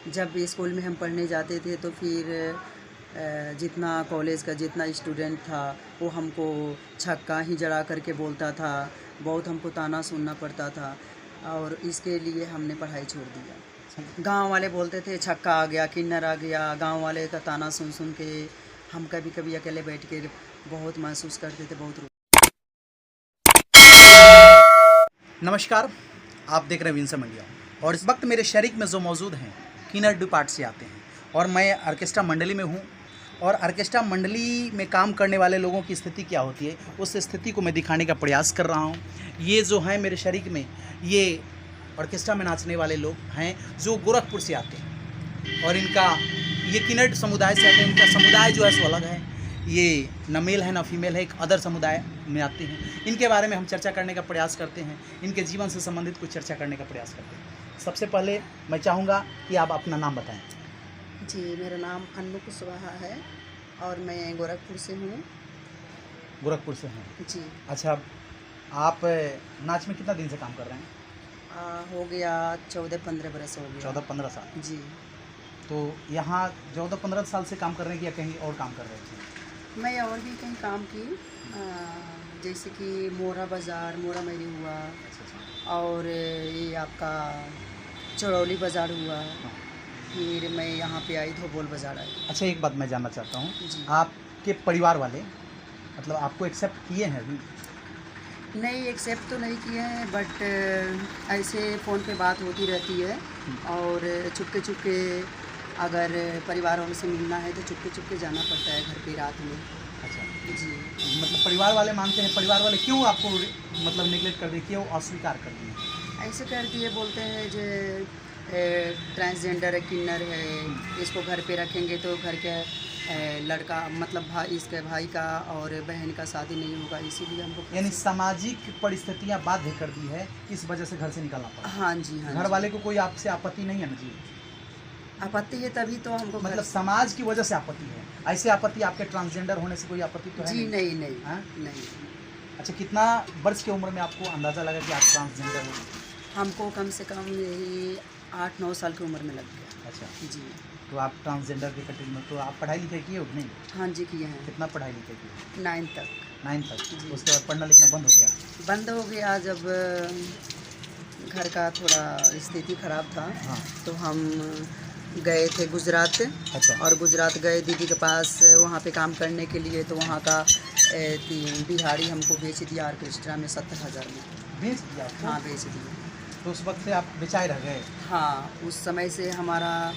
जब स्कूल में हम पढ़ने जाते थे तो फिर जितना कॉलेज का जितना स्टूडेंट था वो हमको छक्का ही जड़ा करके बोलता था। बहुत हमको ताना सुनना पड़ता था और इसके लिए हमने पढ़ाई छोड़ दिया। गांव वाले बोलते थे छक्का आ गया, किन्नर आ गया। गांव वाले का ताना सुन सुन के हम कभी कभी अकेले बैठ के बहुत महसूस करते थे, बहुत नमस्कार, आप देख रहे हैं विंसम इंडिया। और इस वक्त मेरे शरीक में जो मौजूद हैं किन्नर डिपार्ट से आते हैं और मैं ऑर्केस्ट्रा मंडली में हूं। और ऑर्केस्ट्रा मंडली में काम करने वाले लोगों की स्थिति क्या होती है, उस स्थिति को मैं दिखाने का प्रयास कर रहा हूं। ये जो हैं मेरे शरीक में, ये ऑर्केस्ट्रा में नाचने वाले लोग हैं जो गोरखपुर से आते हैं और इनका ये किन्नर समुदाय से आते हैं। इनका समुदाय जो है सो अलग है, ये न मेल है न फीमेल है, एक अदर समुदाय में आते हैं। इनके बारे में हम चर्चा करने का प्रयास करते हैं, इनके जीवन से संबंधित कुछ चर्चा करने का प्रयास करते हैं। सबसे पहले मैं चाहूँगा कि आप अपना नाम बताएं। जी, मेरा नाम अन्नू कुशवाहा है और मैं गोरखपुर से हूँ। गोरखपुर से हैं? जी। अच्छा, आप नाच में कितना दिन से काम कर रहे हैं? हो गया 14-15 बरस हो गया। 14-15 साल। जी। तो यहाँ 14-15 साल से काम कर रहे हैं कि या कहीं और काम कर रहे थे? मैं और भी कहीं काम की, जैसे कि मोरा बाज़ार, मोरा मेरी हुआ, और ये आपका चड़ौली बाज़ार हुआ। फिर मैं यहाँ पे आई, धोबोल बाज़ार आई। अच्छा, एक बात मैं जानना चाहता हूँ, जी। आपके परिवार वाले मतलब आपको एक्सेप्ट किए हैं अभी? नहीं, एक्सेप्ट तो नहीं किए हैं, बट ऐसे फ़ोन पे बात होती रहती है और चुपके चुपके अगर परिवार वालों से मिलना है तो चुपके चुपके जाना पड़ता है घर पे रात में। अच्छा, जी। मतलब परिवार वाले मानते हैं? परिवार वाले क्यों आपको मतलब निगलेक्ट कर दिए, क्यों अस्वीकार कर दिए? ऐसे कर दिए, बोलते हैं जो ट्रांसजेंडर है, किन्नर है, इसको घर पे रखेंगे तो घर के लड़का मतलब भाई, इसके भाई का और बहन का शादी नहीं होगा, इसीलिए हमको। यानी सामाजिक परिस्थितियां बाध्य कर दी है, इस वजह से घर से निकालना पड़ा। हाँ जी, हाँ घर जी। वाले को कोई आपसे आपत्ति नहीं है ना जी? आपत्ति है तभी तो हमको मतलब समाज की वजह से आपत्ति है, ऐसे आपत्ति आपके ट्रांसजेंडर होने से कोई आपत्ति तो है जी नहीं नहीं हाँ? नहीं। अच्छा, कितना वर्ष की उम्र में आपको अंदाज़ा लगा कि आप ट्रांसजेंडर हो? हमको कम से कम यही 8-9 साल की उम्र में लग गया। अच्छा, जी। तो आप ट्रांसजेंडर के कैटेगरी में, तो आप पढ़ाई लिखाई किए हो कि नहीं? हाँ जी, किए हैं। कितना पढ़ाई लिखाई किए? 9 तक। 9 तक। जी। उसके बाद पढ़ना लिखना बंद हो गया? बंद हो गया जब घर का थोड़ा स्थिति खराब था। हाँ। तो हम गए थे गुजरात। अच्छा। और गुजरात गए दीदी के पास वहाँ पे काम करने के लिए, तो वहाँ का बिहारी हमको बेच दिया ऑर्केस्ट्रा में 70,000 में। बेच दिया आपको? हाँ, बेच दिया। तो उस वक्त से आप बेचाए रह गए? हाँ, उस समय से हमारा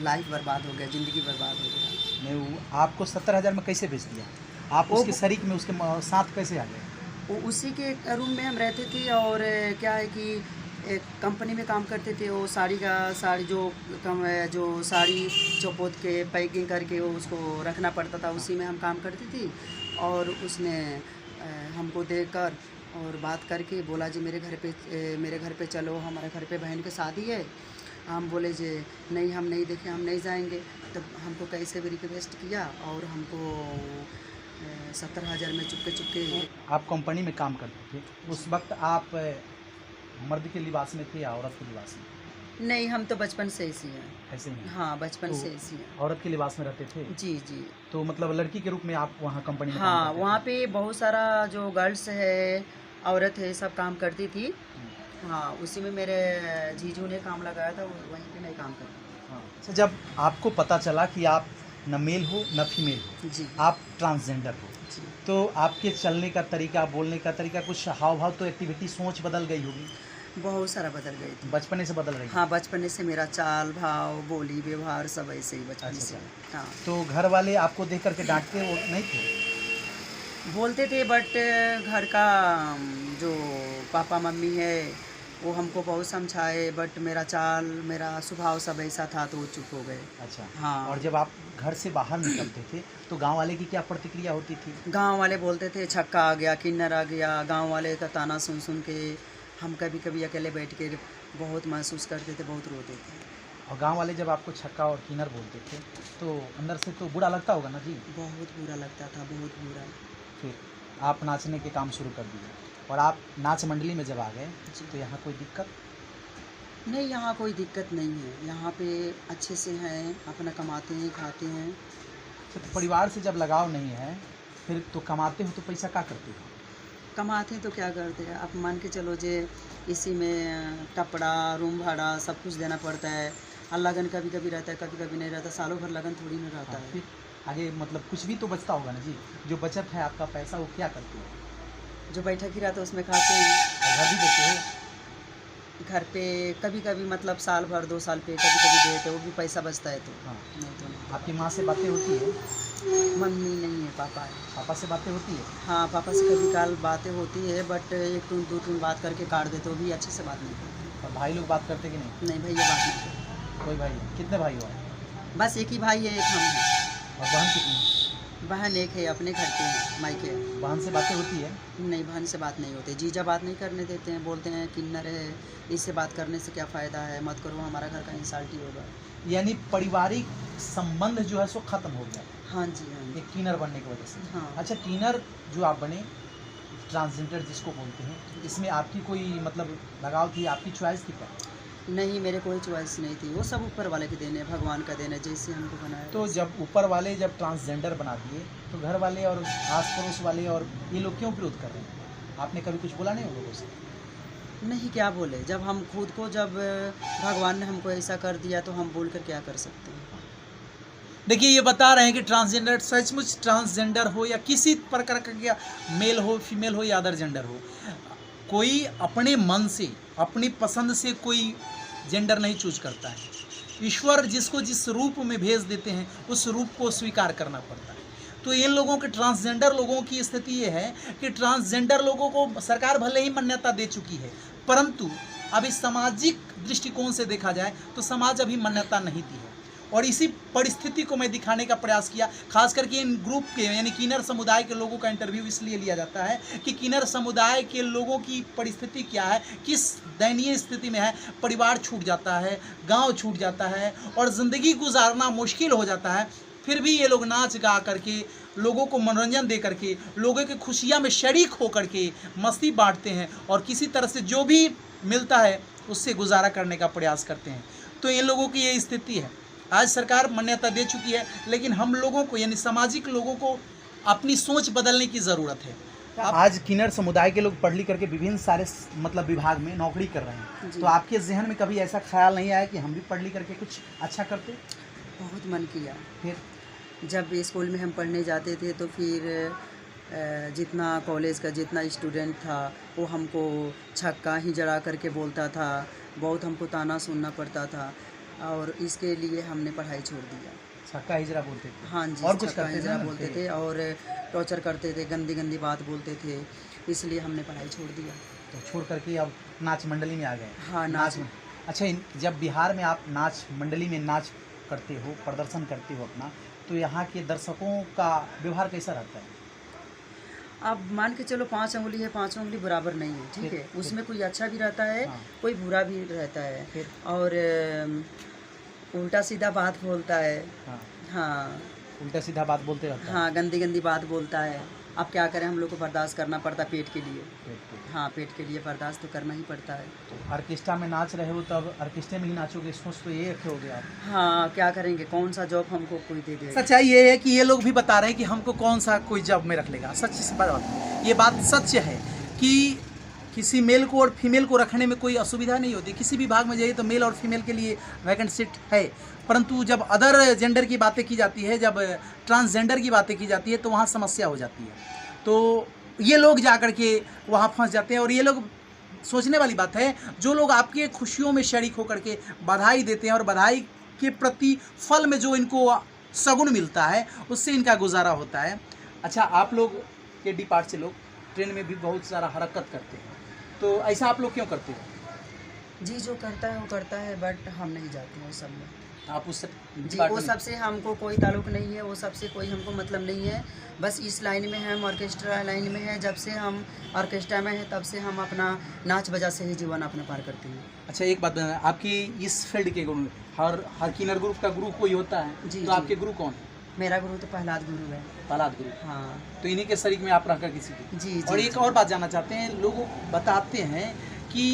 लाइफ बर्बाद हो गया, ज़िंदगी बर्बाद हो गया। नहीं, वो आपको 70,000 में कैसे बेच दिया? आप उसके शरीक में, उसके साथ कैसे आ गए? वो उसी के रूम में हम रहते थे और क्या है कि एक कंपनी में काम करते थे। वो साड़ी जो साड़ी चौपोत के पैकिंग करके वो उसको रखना पड़ता था, उसी में हम काम करती थी। और उसने हमको देखकर और बात करके बोला जी मेरे घर पे चलो, हमारे घर पे बहन की शादी है। हम बोले जी नहीं, हम नहीं देखे, हम नहीं जाएंगे। तब हमको कैसे भी रिक्वेस्ट किया और हमको 70,000 में चुपके चुपके। आप कंपनी में काम करते थे, उस वक्त आप मर्द के लिबास में थे या औरत के लिबास में? नहीं, हम तो बचपन से ऐसी हैं। ऐसे ही? हाँ, बचपन तो से ऐसी हैं। औरत के लिबास में रहते थे? जी जी। तो मतलब लड़की के रूप में आप वहाँ कंपनी में काम हाँ, करते थे? वहाँ पे बहुत सारा जो गर्ल्स है, औरत है, सब काम करती थी। हाँ, उसी में मेरे जीजू ने काम लगाया था, वहीं पे मैं काम करती थी। हाँ। अच्छा, जब आपको पता चला कि आप न मेल हो न फीमेल हो, जी आप ट्रांसजेंडर हो, जी। तो आपके चलने का तरीका, बोलने का तरीका, कुछ हाव भाव तो एक्टिविटी, सोच बदल गई होगी? बहुत सारा बदल गई थी। बचपने से बदल रही है? हाँ, बचपन से मेरा चाल भाव, बोली व्यवहार सब ऐसे ही बचपन अच्छा, से। हाँ, तो घर वाले आपको देख करके डांटते वो नहीं थे? बोलते थे, बट घर का जो पापा मम्मी है वो हमको बहुत समझाए, बट मेरा चाल, मेरा स्वभाव सब ऐसा था तो वो चुप हो गए। अच्छा। हाँ। और जब आप घर से बाहर निकलते थे तो गांव वाले की क्या प्रतिक्रिया होती थी? गांव वाले बोलते थे छक्का आ गया, किन्नर आ गया। गांव वाले का ताना सुन सुन के हम कभी कभी अकेले बैठ के बहुत महसूस करते थे, बहुत रोते थे। और गांव वाले जब आपको छक्का और किन्नर बोलते थे तो अंदर से तो बुरा लगता होगा ना जी? बहुत बुरा लगता था, बहुत बुरा। फिर आप नाचने के काम शुरू कर दिए और आप नाच मंडली में जब आ गए जी। तो यहाँ कोई दिक्कत? नहीं, यहाँ कोई दिक्कत नहीं है, यहाँ पे अच्छे से हैं, अपना कमाते हैं, खाते हैं। तो परिवार से जब लगाव नहीं है फिर तो कमाते हो तो पैसा क्या करते हो? कमाते हैं तो क्या करते हैं, आप मान के चलो जे इसी में कपड़ा, रूम भाड़ा सब कुछ देना पड़ता है। और लगन कभी कभी रहता है, कभी कभी नहीं रहता, सालों भर लगन थोड़ी ना रहता हाँ, है। फिर आगे मतलब कुछ भी तो बचता होगा ना जी, जो बचत है आपका पैसा वो क्या करते हो? जो बैठक ही रहता है उसमें खाते हैं। और घर भी देते हो? घर पे कभी कभी मतलब साल भर 2 साल पे कभी कभी देते, वो भी पैसा बचता है तो। हाँ। नहीं तो नहीं। आपकी माँ से बातें होती है? मम्मी नहीं है, पापा है। पापा से बातें होती है? हाँ, पापा से कभी काल बातें होती है, बट 1-2 बात करके काट देते, वो भी अच्छे से बात नहीं करते। और भाई लोग बात करते कि नहीं? नहीं भैया, बात नहीं करते। कोई भाई नहीं? कितने भाई हो आप? बस एक ही भाई है, एक हम हैं। और बहन कितनी? बहन एक है, अपने घर के हैं, मायके है। बहन से बातें होती है? नहीं, बहन से बात नहीं होती, जीजा बात नहीं करने देते हैं, बोलते हैं किन्नर है, इससे बात करने से क्या फ़ायदा है, मत करो, हमारा घर का इंसल्ट ही होगा। यानी पारिवारिक संबंध जो है सो खत्म हो गया हाँ जी, हाँ जी। एक कीनर बनने की वजह से। हाँ। अच्छा, कीनर जो आप बने, ट्रांसजेंडर जिसको बोलते हैं, इसमें आपकी कोई मतलब लगाव थी, आपकी चॉइस थी क्या? नहीं, मेरे कोई चॉइस नहीं थी, वो सब ऊपर वाले के देने, भगवान का देने, जैसे हमको बनाया। तो जब ऊपर वाले जब ट्रांसजेंडर बना दिए तो घर वाले और आस पड़ोस वाले और ये लोग क्यों विरोध कर रहे हैं? आपने कभी कुछ बोला नहीं उन लोगों से? नहीं, क्या बोले, जब हम खुद को, जब भगवान ने हमको ऐसा कर दिया तो हम बोल कर क्या कर सकते हैं। देखिए, ये बता रहे हैं कि ट्रांसजेंडर सचमुच ट्रांसजेंडर हो या किसी प्रकार का मेल हो, फीमेल हो या अदर जेंडर हो, कोई अपने मन से, अपनी पसंद से कोई जेंडर नहीं चूज करता है। ईश्वर जिसको जिस रूप में भेज देते हैं उस रूप को स्वीकार करना पड़ता है। तो इन लोगों के, ट्रांसजेंडर लोगों की स्थिति ये है कि ट्रांसजेंडर लोगों को सरकार भले ही मान्यता दे चुकी है, परंतु अभी सामाजिक दृष्टिकोण से देखा जाए तो समाज अभी मान्यता नहीं दी है। और इसी परिस्थिति को मैं दिखाने का प्रयास किया, खास करके इन ग्रुप के यानी किन्नर समुदाय के लोगों का इंटरव्यू इसलिए लिया जाता है कि किन्नर समुदाय के लोगों की परिस्थिति क्या है, किस दयनीय स्थिति में है। परिवार छूट जाता है, गांव छूट जाता है और ज़िंदगी गुजारना मुश्किल हो जाता है, फिर भी ये लोग नाच गा करके, लोगों को मनोरंजन दे करके, लोगों की खुशियाँ में शरीक हो करके मस्ती बांटते हैं और किसी तरह से जो भी मिलता है उससे गुजारा करने का प्रयास करते हैं। तो इन लोगों की ये स्थिति है। आज सरकार मान्यता दे चुकी है, लेकिन हम लोगों को यानी सामाजिक लोगों को अपनी सोच बदलने की ज़रूरत है। आज किन्नर समुदाय के लोग पढ़ लिख करके विभिन्न सारे मतलब विभाग में नौकरी कर रहे हैं, तो आपके जहन में कभी ऐसा ख्याल नहीं आया कि हम भी पढ़ लिख करके कुछ अच्छा करते? बहुत मन किया। फिर जब स्कूल में हम पढ़ने जाते थे तो फिर जितना कॉलेज का जितना स्टूडेंट था वो हमको छक्का ही जड़ा करके बोलता था, बहुत हमको ताना सुनना पड़ता था और इसके लिए हमने पढ़ाई छोड़ दिया। छक्का हिजरा बोलते थे? हाँ जी, और कुछ छक्का करते हिजरा थे बोलते थे और टॉर्चर करते थे, गंदी गंदी बात बोलते थे, इसलिए हमने पढ़ाई छोड़ दिया। तो छोड़ करके अब नाच मंडली में आ गए? हाँ, नाच में। अच्छा, जब बिहार में आप नाच मंडली में नाच करते हो, प्रदर्शन करते हो अपना, तो यहाँ के दर्शकों का व्यवहार कैसा रहता है? अब मान के चलो 5 उंगली है, 5 उंगली बराबर नहीं है, ठीक है, उसमें कोई अच्छा भी रहता है, हाँ। कोई बुरा भी रहता है, और उल्टा सीधा बात बोलता है। हाँ, हाँ, उल्टा सीधा बात बोलते रहता है। हाँ, गंदी गंदी बात बोलता है। अब क्या करें, हम लोग को बर्दाश्त करना पड़ता है पेट के लिए। पेट पे। हाँ, पेट के लिए बर्दाश्त तो करना ही पड़ता है। तो ऑर्केस्ट्रा में नाच रहे हो तब ऑर्केस्ट्रा में ही नाचोगे, सोच तो ये रखोगे आप? हाँ, क्या करेंगे, कौन सा जॉब हमको कोई दे देगा। सच्चाई ये है कि ये लोग भी बता रहे हैं कि हमको कौन सा कोई जॉब में रख लेगा। सच से बात है, ये बात सच है कि किसी मेल को और फीमेल को रखने में कोई असुविधा नहीं होती। किसी भी भाग में जाइए तो मेल और फीमेल के लिए वैकेंट सीट है, परंतु जब अदर जेंडर की बातें की जाती है, जब ट्रांसजेंडर की बातें की जाती है तो वहाँ समस्या हो जाती है। तो ये लोग जा कर के वहाँ फंस जाते हैं। और ये लोग, सोचने वाली बात है, जो लोग आपके खुशियों में शरीक होकर के बधाई देते हैं और बधाई के प्रति फल में जो इनको सगुन मिलता है उससे इनका गुजारा होता है। अच्छा, आप लोग के डिपार्ट से लोग ट्रेन में भी बहुत सारा हरकत करते हैं, तो ऐसा आप लोग क्यों करते हो? जी, जो करता है वो करता है, बट हम नहीं जाते हैं वो सब में। आप उस जी, वो सबसे हमको कोई ताल्लुक नहीं है, वो सबसे कोई हमको मतलब नहीं है। बस इस लाइन में हम ऑर्केस्ट्रा लाइन में है, जब से हम ऑर्केस्ट्रा में है तब से हम अपना नाच बजा से ही जीवन अपना पार करते हैं। अच्छा, एक बात बताना, आपकी इस फील्ड के गुरु, हर किन्नर ग्रुप का गुरु कोई होता है? जी, तो आपके गुरु कौन है? मेरा गुरु तो प्रहलाद गुरु है। प्रहलाद गुरु? हाँ। तो इन्हीं के शरीक में आप रहकर किसी की? जी। और एक और बात जानना चाहते हैं, लोग बताते हैं कि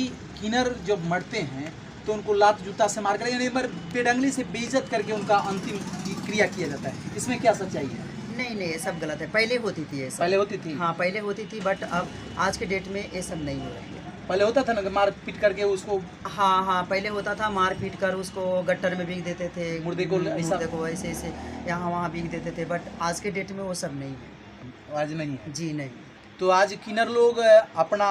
किन्नर जब मरते हैं तो उनको लात जूता से मार कर यानी बेढंगली से बेइज्जत करके उनका अंतिम क्रिया किया जाता है। इसमें क्या सच्चाई है? नहीं नहीं, ये सब गलत है। पहले होती थी ये सब। पहले होती थी? हाँ पहले होती थी, बट अब आज के डेट में ये सब नहीं हो रही है। पहले होता था ना, मार पीट करके उसको। हाँ हाँ, पहले होता था, मार पीट कर उसको गट्टर में बीग देते थे, मुर्दे को ऐसे ऐसे यहाँ वहाँ बीग देते थे, बट आज के डेट में वो सब नहीं है। आज नहीं है जी नहीं। तो आज किन्नर लोग अपना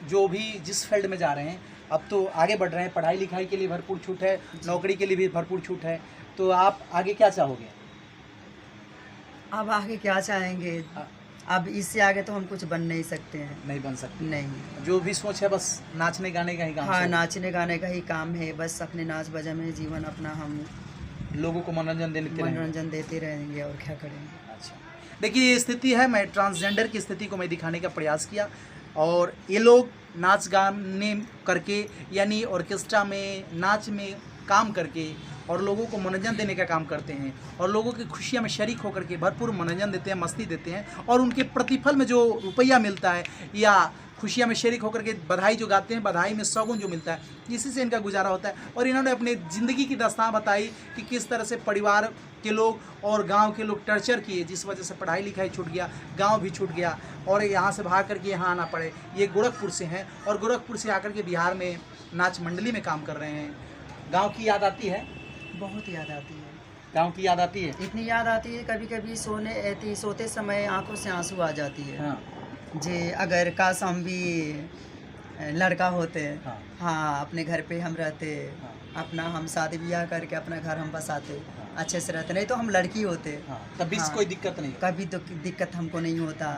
जो भी जिस फील्ड में जा रहे हैं, अब तो आगे बढ़ रहे हैं, पढ़ाई लिखाई के लिए भरपूर छूट है, नौकरी के लिए भी भरपूर छूट है। तो आप आगे क्या चाहोगे? अब आगे क्या चाहेंगे? अब इससे आगे तो हम कुछ बन नहीं सकते हैं। नहीं बन सकते? नहीं, जो भी सोच है बस नाचने गाने का ही काम। हाँ नाचने गाने का ही काम है, बस अपने नाच बजा में जीवन अपना हम लोगों को मनोरंजन देते रहेंगे और क्या करेंगे। अच्छा, देखिए ये स्थिति है, मैं ट्रांसजेंडर की स्थिति को मैं दिखाने का प्रयास किया और ये लोग नाच गाने करके यानी ऑर्केस्ट्रा में नाच में काम करके और लोगों को मनोरंजन देने का काम करते हैं और लोगों की खुशियां में शरीक होकर के भरपूर मनोरंजन देते हैं, मस्ती देते हैं और उनके प्रतिफल में जो रुपया मिलता है या खुशियां में शरीक होकर के बधाई जो गाते हैं, बधाई में सौगुन जो मिलता है, इसी से इनका गुजारा होता है। और इन्होंने अपने ज़िंदगी की दास्तान बताई कि किस तरह से परिवार के लोग और गांव के लोग टर्चर किए, जिस वजह से पढ़ाई लिखाई छूट गया, गांव भी छूट गया और यहाँ से भाग करके यहाँ आना पड़े। ये गोरखपुर से हैं और गोरखपुर से आकर के बिहार में नाच मंडली में काम कर रहे हैं। गाँव की याद आती है? बहुत याद आती है। गाँव की याद आती है? इतनी याद आती है, कभी कभी सोते समय आंखों से आंसू आ जाती है। हाँ जे अगर काश हम भी लड़का होते। हाँ। हाँ अपने घर पे हम रहते। हाँ। अपना हम शादी ब्याह करके अपना घर हम बसाते। हाँ। अच्छे से रहते, नहीं तो हम लड़की होते। हाँ, तब भी हाँ। कोई दिक्कत नहीं? कभी तो दिक्कत हमको नहीं होता।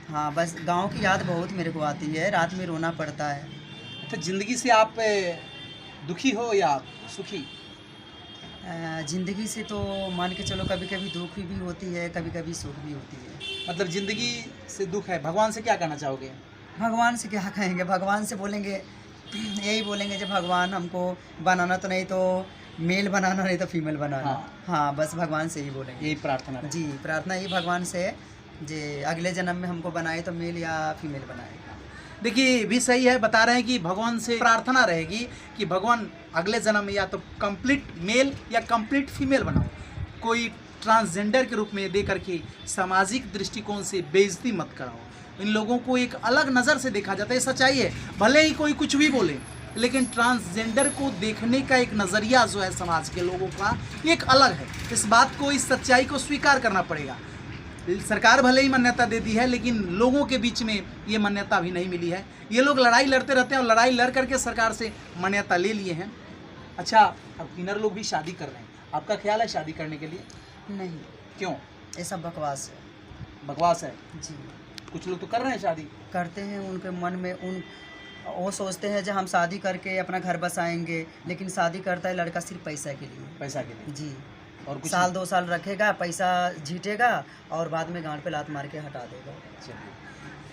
हाँ बस गांव की याद बहुत मेरे को आती है, रात में रोना पड़ता है। तो ज़िंदगी से आप दुखी हो या सुखी? ज़िंदगी से तो मान के चलो, कभी कभी दुख भी होती है, कभी कभी सुख भी होती है। मतलब ज़िंदगी से दुख है। भगवान से क्या कहना चाहोगे? भगवान से क्या कहेंगे? भगवान से बोलेंगे, यही बोलेंगे जो भगवान हमको बनाना तो नहीं तो मेल बनाना, नहीं तो फीमेल बनाना। हाँ बस भगवान से ही बोलेंगे, यही प्रार्थना है। जी प्रार्थना ही भगवान से है, जे अगले जन्म में हमको बनाए तो मेल या फीमेल बनाए। देखिए ये भी सही है, बता रहे हैं कि भगवान से प्रार्थना रहेगी कि भगवान अगले जन्म में या तो कंप्लीट मेल या कंप्लीट फीमेल बनाओ, कोई ट्रांसजेंडर के रूप में दे करके सामाजिक दृष्टिकोण से बेइज्जती मत कराओ। इन लोगों को एक अलग नज़र से देखा जाता है, सच्चाई है। भले ही कोई कुछ भी बोले, लेकिन ट्रांसजेंडर को देखने का एक नज़रिया जो है समाज के लोगों का एक अलग है। इस बात को, इस सच्चाई को स्वीकार करना पड़ेगा। सरकार भले ही मान्यता दे दी है, लेकिन लोगों के बीच में ये मान्यता अभी नहीं मिली है। ये लोग लड़ाई लड़ते रहते हैं और लड़ाई लड़ करके सरकार से मान्यता ले लिए हैं। अच्छा, अब किन्नर लोग भी शादी कर रहे हैं, आपका ख्याल है शादी करने के लिए? नहीं। क्यों? ये सब बकवास है। बकवास है? जी। कुछ लोग तो कर रहे हैं शादी। करते हैं, उनके मन में वो सोचते हैं जब हम शादी करके अपना घर बसाएंगे, लेकिन शादी करता है लड़का सिर्फ पैसा के लिए। पैसा के लिए? जी। और कुछ साल 2 साल रखेगा, पैसा झीटेगा और बाद में गांड पे लात मार के हटा देगा।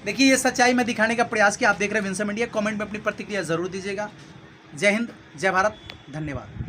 देखिए ये सच्चाई में दिखाने का प्रयास किया। आप देख रहे हैं विंसम इंडिया। कमेंट में अपनी प्रतिक्रिया ज़रूर दीजिएगा। जय हिंद, जय भारत, धन्यवाद।